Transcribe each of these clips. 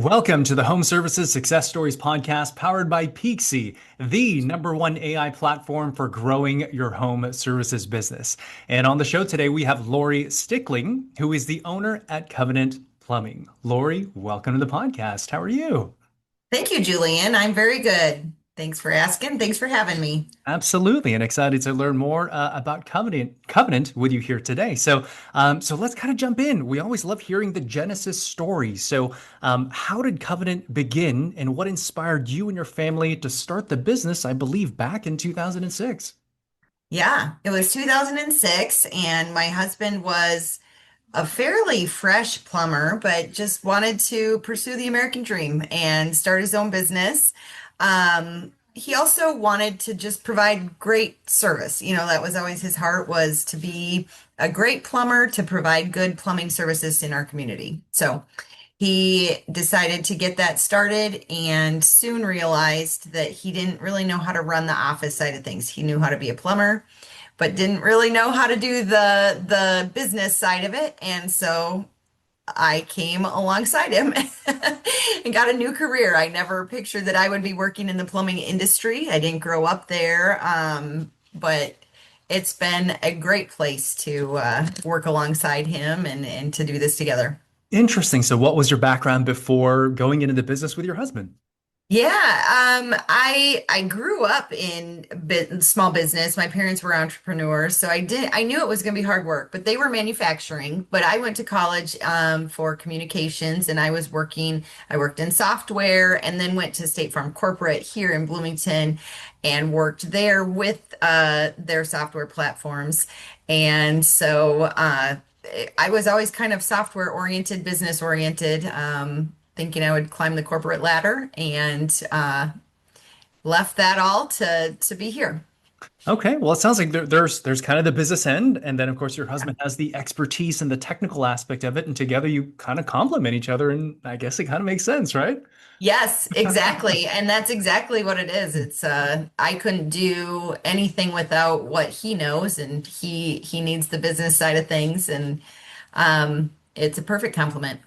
Welcome to the Home Services Success Stories podcast powered by Peakzi, the number one AI platform for growing your home services business. And on the show today, we have Lori Stickling, who is the owner at Covenant Plumbing. Lori, welcome to the podcast. How are you? Thank you, Julian. I'm very good. Thanks for asking. Thanks for having me. Absolutely, and excited to learn more about Covenant with you here today. So let's kind of jump in. We always love hearing the Genesis story. So, how did Covenant begin, and what inspired you and your family to start the business? I believe back in 2006. Yeah, it was 2006, and my husband was a fairly fresh plumber, but just wanted to pursue the American dream and start his own business. He also wanted to just provide great service. That was always his heart was to be a great plumber, to provide good plumbing services in our community. So he decided to get that started and soon realized that he didn't really know how to run the office side of things. He knew how to be a plumber, but didn't really know how to do the business side of it. And so I came alongside him and got a new career. I never pictured that I would be working in the plumbing industry. I didn't grow up there, but it's been a great place to work alongside him and to do this together. Interesting. So, what was your background before going into the business with your husband? I grew up in small business. My parents were entrepreneurs, so I knew it was going to be hard work, but they were manufacturing. But I went to college for communications, and I worked in software, and then went to State Farm Corporate here in Bloomington, and worked there with their software platforms. And so I was always kind of software oriented, business oriented. Thinking I would climb the corporate ladder and left that all to be here. Okay, well, it sounds like there's kind of the business end, and then of course your husband has the expertise and the technical aspect of it, and together you kind of complement each other, and I guess it kind of makes sense, right? Yes, exactly. And that's exactly what it is. It's I couldn't do anything without what he knows, and he needs the business side of things, and it's a perfect complement.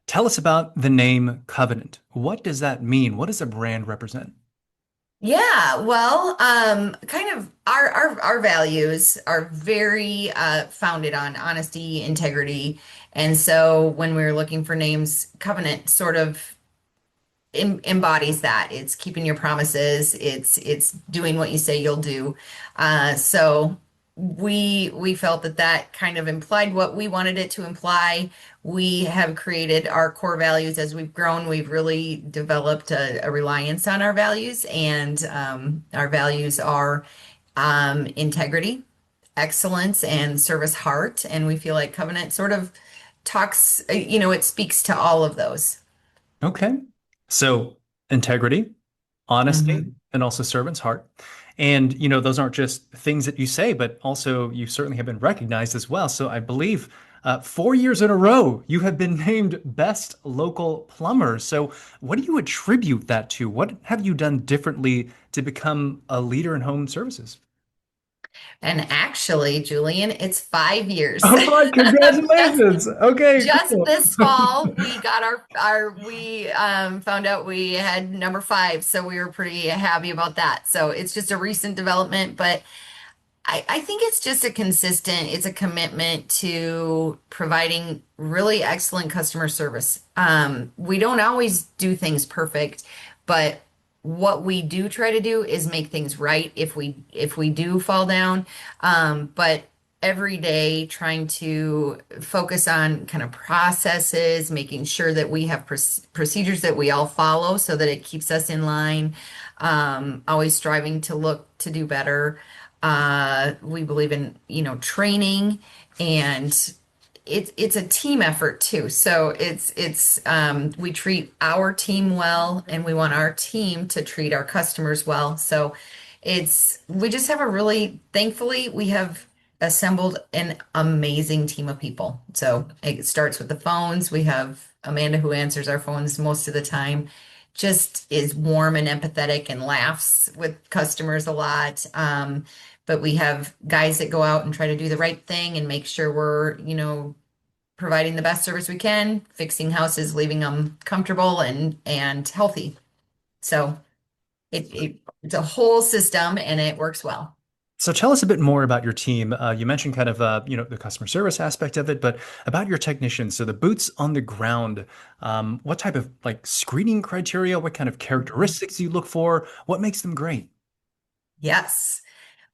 Tell us about the name Covenant. What does that mean? What does a brand represent? Yeah, well, kind of our values are very founded on honesty, integrity. And so when we were looking for names, Covenant sort of embodies that. It's keeping your promises, it's doing what you say you'll do. So we felt that that kind of implied what we wanted it to imply. We have created our core values as we've grown. We've really developed a reliance on our values, and our values are integrity, excellence, and service heart. And we feel like Covenant sort of talks, it speaks to all of those. Okay. So integrity, honesty, Mhm. and also servant's heart. And, those aren't just things that you say, but also you certainly have been recognized as well. So I believe 4 years in a row, you have been named Best Local Plumber. So what do you attribute that to? What have you done differently to become a leader in home services? And actually, Julian, it's 5 years. Oh my, Just congratulations. Okay, just cool. this fall, we got our we found out we had number five, so we were pretty happy about that. So it's just a recent development, but I think it's just it's a commitment to providing really excellent customer service. We don't always do things perfect, but what we do try to do is make things right if we do fall down. But every day trying to focus on kind of processes, making sure that we have procedures that we all follow so that it keeps us in line. Always striving to look to do better. We believe in, training, and it's a team effort too. So it's we treat our team well, and we want our team to treat our customers well. So we just have a really, thankfully, we have assembled an amazing team of people. So it starts with the phones. We have Amanda who answers our phones most of the time, just is warm and empathetic and laughs with customers a lot. But we have guys that go out and try to do the right thing and make sure we're, providing the best service we can, fixing houses, leaving them comfortable and healthy. So it's a whole system and it works well. So tell us a bit more about your team. You mentioned kind of the customer service aspect of it, but about your technicians. So the boots on the ground. What type of like screening criteria? What kind of characteristics do you look for? What makes them great? Yes.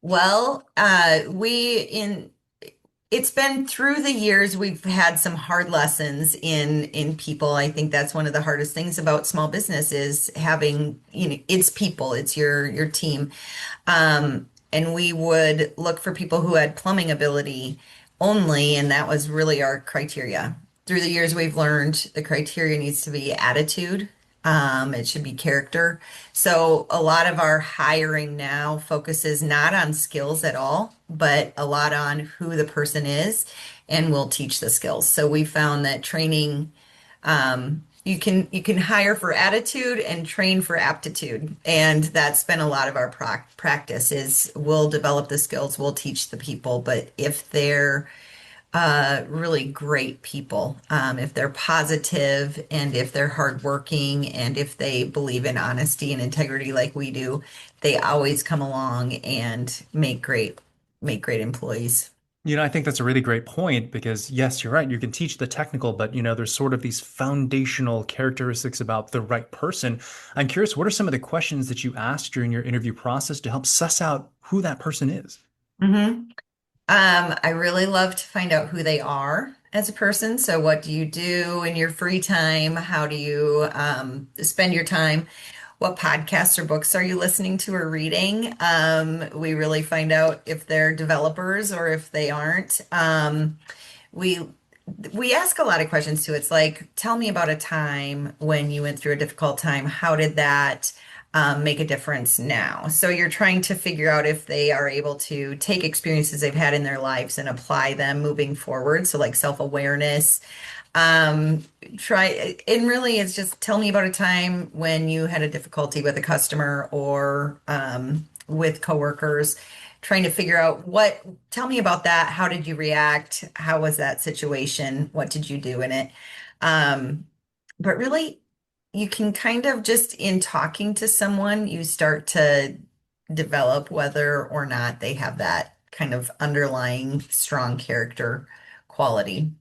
Well, we in it's been through the years we've had some hard lessons in people. I think that's one of the hardest things about small business is having, it's people, it's your team. And we would look for people who had plumbing ability only, and that was really our criteria. Through the years, we've learned the criteria needs to be attitude. It should be character. So a lot of our hiring now focuses not on skills at all, but a lot on who the person is, and we'll teach the skills. So we found that training you can hire for attitude and train for aptitude, and that's been a lot of our practice is we'll develop the skills, we'll teach the people, but if they're really great people, if they're positive and if they're hardworking and if they believe in honesty and integrity like we do, they always come along and make great employees. I think that's a really great point because yes, you're right. You can teach the technical, but there's sort of these foundational characteristics about the right person. I'm curious, what are some of the questions that you asked during your interview process to help suss out who that person is? hmm I really love to find out who they are as a person. So, what do you do in your free time? How do you spend your time? What podcasts or books are you listening to or reading? We really find out if they're developers or if they aren't. We we ask a lot of questions too. It's like, tell me about a time when you went through a difficult time. How did that make a difference now? So you're trying to figure out if they are able to take experiences they've had in their lives and apply them moving forward. So like self-awareness. Try and really it's just tell me about a time when you had a difficulty with a customer or with coworkers, trying to figure out tell me about that. How did you react? How was that situation? What did you do in it? Um, but really, you can kind of just in talking to someone, you start to develop whether or not they have that kind of underlying strong character quality.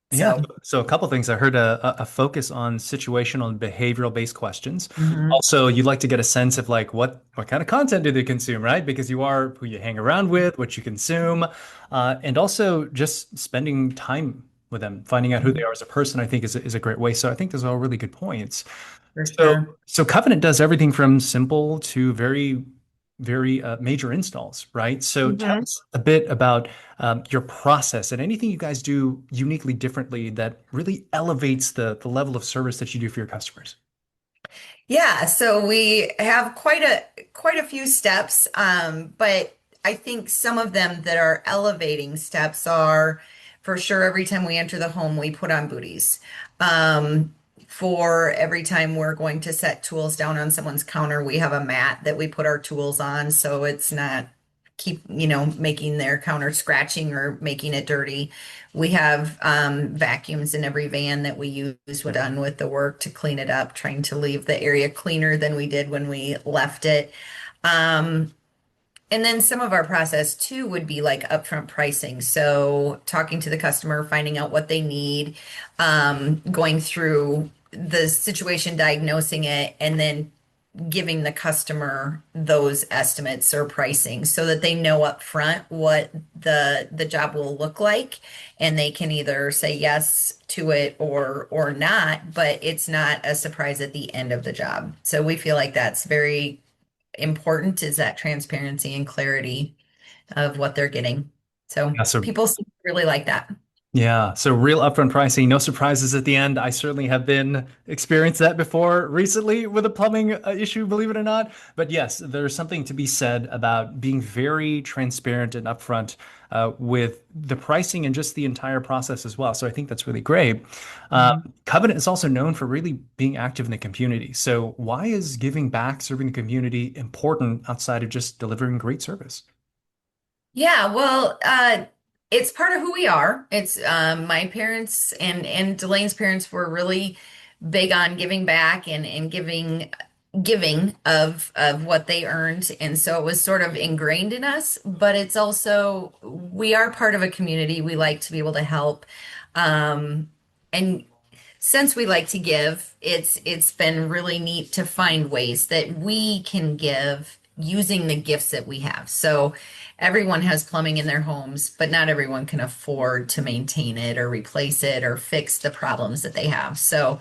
Yeah, So. so a couple things. I heard a focus on situational and behavioral based questions. Mhm. Also, you'd like to get a sense of like what kind of content do they consume, right? Because you are who you hang around with, what you consume, and also just spending time with them, finding out who they are as a person, I think is a great way. So I think those are all really good points. For So, sure. so Covenant does everything from simple to very, very major installs, right? So tell hmm us a bit about your process and anything you guys do uniquely differently that really elevates the level of service that you do for your customers. Yeah, so we have quite a few steps, but I think some of them that are elevating steps are for sure every time we enter the home, we put on booties. For every time we're going to set tools down on someone's counter, we have a mat that we put our tools on so it's not making their counter scratching or making it dirty. We have vacuums in every van that we use when done with the work to clean it up, trying to leave the area cleaner than we did when we left it. Um, and then some of our process too would be like upfront pricing. So talking to the customer, finding out what they need, going through the situation, diagnosing it, and then giving the customer those estimates or pricing so that they know up front what the job will look like and they can either say yes to it or not, but it's not a surprise at the end of the job. So we feel like that's very important is that transparency and clarity of what they're getting. So Yeah, so people seem to really like that. Yeah, so real upfront pricing, no surprises at the end. I certainly have been experienced that before recently with a plumbing issue, believe it or not. But yes, there's something to be said about being very transparent and upfront with the pricing and just the entire process as well. So I think that's really great. Mhm. Covenant is also known for really being active in the community. So why is giving back, serving the community important outside of just delivering great service? Yeah, well, It's part of who we are. It's my parents and Delaine's parents were really big on giving back and giving of what they earned, and so it was sort of ingrained in us. But it's also we are part of a community. We like to be able to help, and since we like to give, it's been really neat to find ways that we can give using the gifts that we have. So everyone has plumbing in their homes, but not everyone can afford to maintain it or replace it or fix the problems that they have. So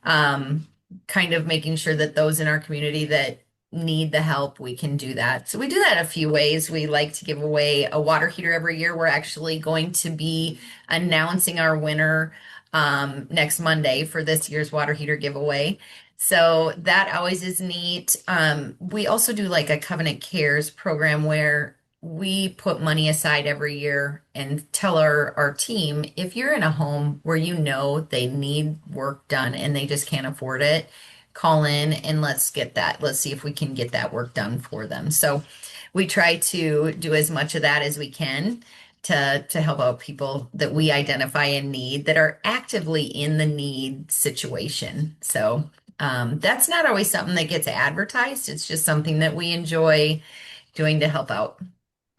um, kind of making sure that those in our community that need the help, we can do that. So we do that a few ways. We like to give away a water heater every year. We're actually going to be announcing our winner next Monday for this year's water heater giveaway. So that always is neat. We also do like a Covenant Cares program where we put money aside every year and tell our team if you're in a home where you know they need work done and they just can't afford it, call in and let's get that. Let's see if we can get that work done for them. So we try to do as much of that as we can to help out people that we identify in need that are actively in the need situation. So that's not always something that gets advertised. It's just something that we enjoy doing to help out.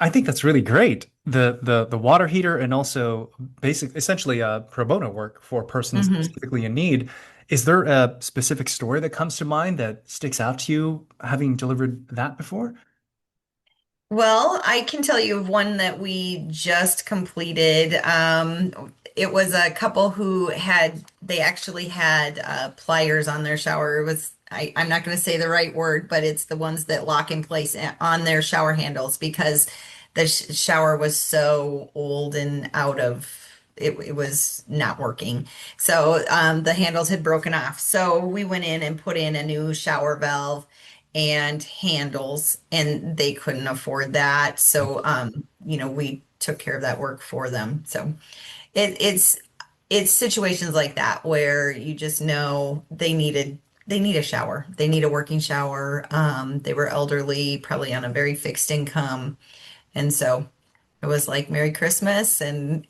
I think that's really great. The water heater and also essentially pro bono work for persons Mhm. specifically in need. Is there a specific story that comes to mind that sticks out to you having delivered that before? Well, I can tell you of one that we just completed. It was a couple who they actually had pliers on their shower. I'm not going to say the right word, but it's the ones that lock in place on their shower handles because the shower was so old and it was not working. So the handles had broken off. So we went in and put in a new shower valve and handles, and they couldn't afford that. So, we took care of that work for them. So it's situations like that where you just know they need a shower. They need a working shower. They were elderly, probably on a very fixed income. And so it was like Merry Christmas and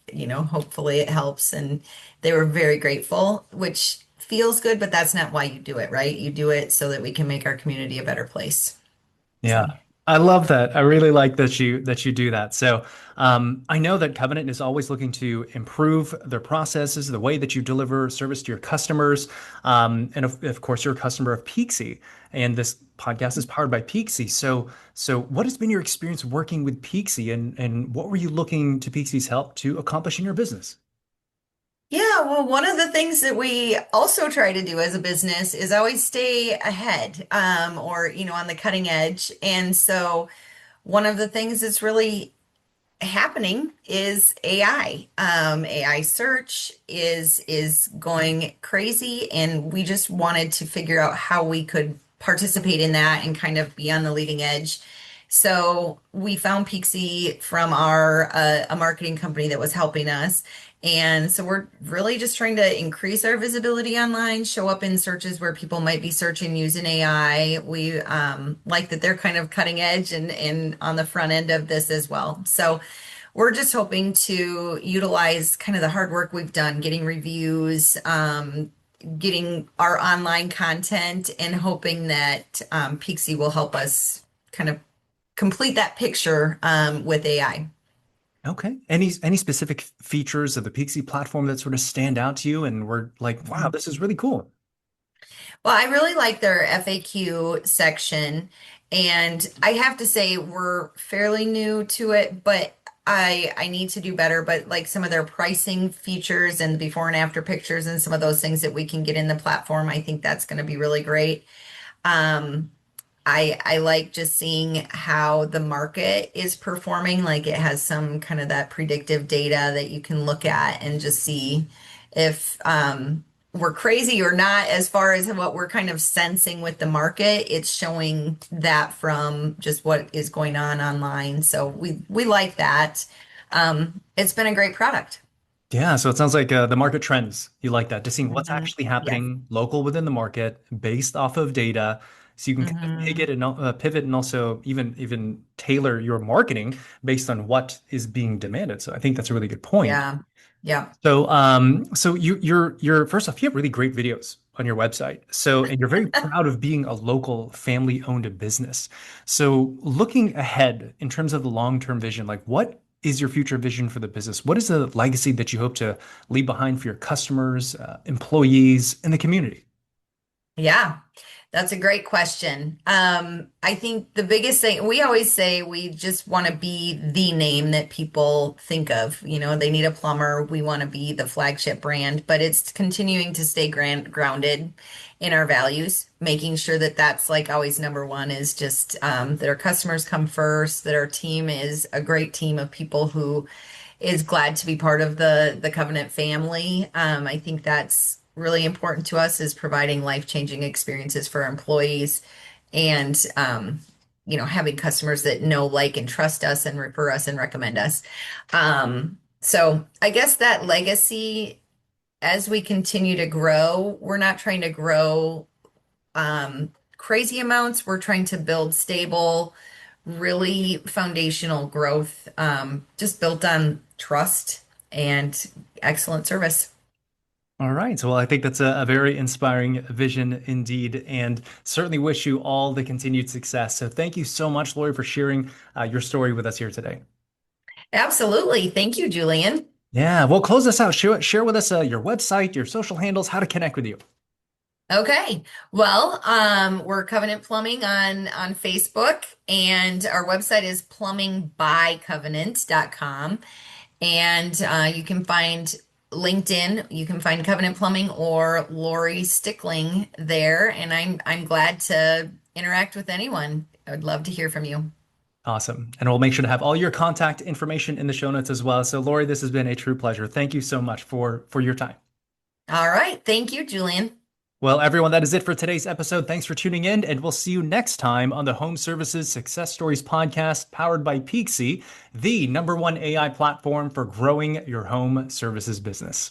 hopefully it helps. And they were very grateful, which feels good, but that's not why you do it, right? You do it so that we can make our community a better place. Yeah, So, I love that. I really like that you do that. So, I know that Covenant is always looking to improve their processes, the way that you deliver service to your customers, and of course, you're a customer of Peakzi, and this podcast is powered by Peakzi. So, what has been your experience working with Peakzi, and what were you looking to Peakzi's help to accomplish in your business? yeah, well, one of the things that we also try to do as a business is always stay ahead, or, on the cutting edge. And so one of the things that's really happening is AI. AI search is going crazy, and we just wanted to figure out how we could participate in that and kind of be on the leading edge. So we found Peakzi from our a marketing company that was helping us. And so we're really just trying to increase our visibility online, show up in searches where people might be searching using AI. We like that they're kind of cutting edge and on the front end of this as well. So we're just hoping to utilize kind of the hard work we've done, getting reviews, getting our online content, and hoping that Peakzi will help us kind of complete that picture with AI. Okay. Any specific features of the Peakzi platform that sort of stand out to you, and we're like, wow, this is really cool. Well, I really like their FAQ section, and I have to say we're fairly new to it, but I need to do better. But like some of their pricing features and before and after pictures and some of those things that we can get in the platform, I think that's going to be really great. Um, I like just seeing how the market is performing. Like it has some kind of that predictive data that you can look at and just see if we're crazy or not as far as what we're kind of sensing with the market. It's showing that from just what is going on online. So we like that. It's been a great product. Yeah, so it sounds like the market trends. You like that, just seeing what's Mhm. actually Yes. happening local within the market based off of data. so you can kind of Hmm. pivot and also even tailor your marketing based on what is being demanded. So I think that's a really good point. Yeah. Yeah. So you're first off, you have really great videos on your website. So, and you're very proud of being a local family-owned business. So, looking ahead in terms of the long-term vision, like what is your future vision for the business? What is the legacy that you hope to leave behind for your customers, employees, and the community? Yeah, that's a great question. I think the biggest thing we always say we just want to be the name that people think of. You know, they need a plumber. We want to be the flagship brand, but it's continuing to stay grounded in our values, making sure that that's like always number one is just that our customers come first, that our team is a great team of people who is glad to be part of the Covenant family. I think that's really important to us is providing life-changing experiences for our employees and having customers that know, like, and trust us and refer us and recommend us. So I guess that legacy, as we continue to grow, we're not trying to grow crazy amounts. We're trying to build stable, really foundational growth, just built on trust and excellent service. All right. So, well, I think that's a very inspiring vision indeed, and certainly wish you all the continued success. So, thank you so much, Lori, for sharing your story with us here today. Absolutely. Thank you, Julian. Yeah, well, close us out. Share with us your website, your social handles, how to connect with you. Okay. Well, we're Covenant Plumbing on Facebook, and our website is plumbingbycovenant.com. And you can find LinkedIn, you can find Covenant Plumbing or Lori Stickling there. And I'm glad to interact with anyone. I would love to hear from you. Awesome. And we'll make sure to have all your contact information in the show notes as well. So, Lori, this has been a true pleasure. Thank you so much for your time. All right. Thank you, Julian. Well, everyone, that is it for today's episode. Thanks for tuning in, and we'll see you next time on the Home Services Success Stories podcast powered by Peakzi, the #1 AI platform for growing your home services business.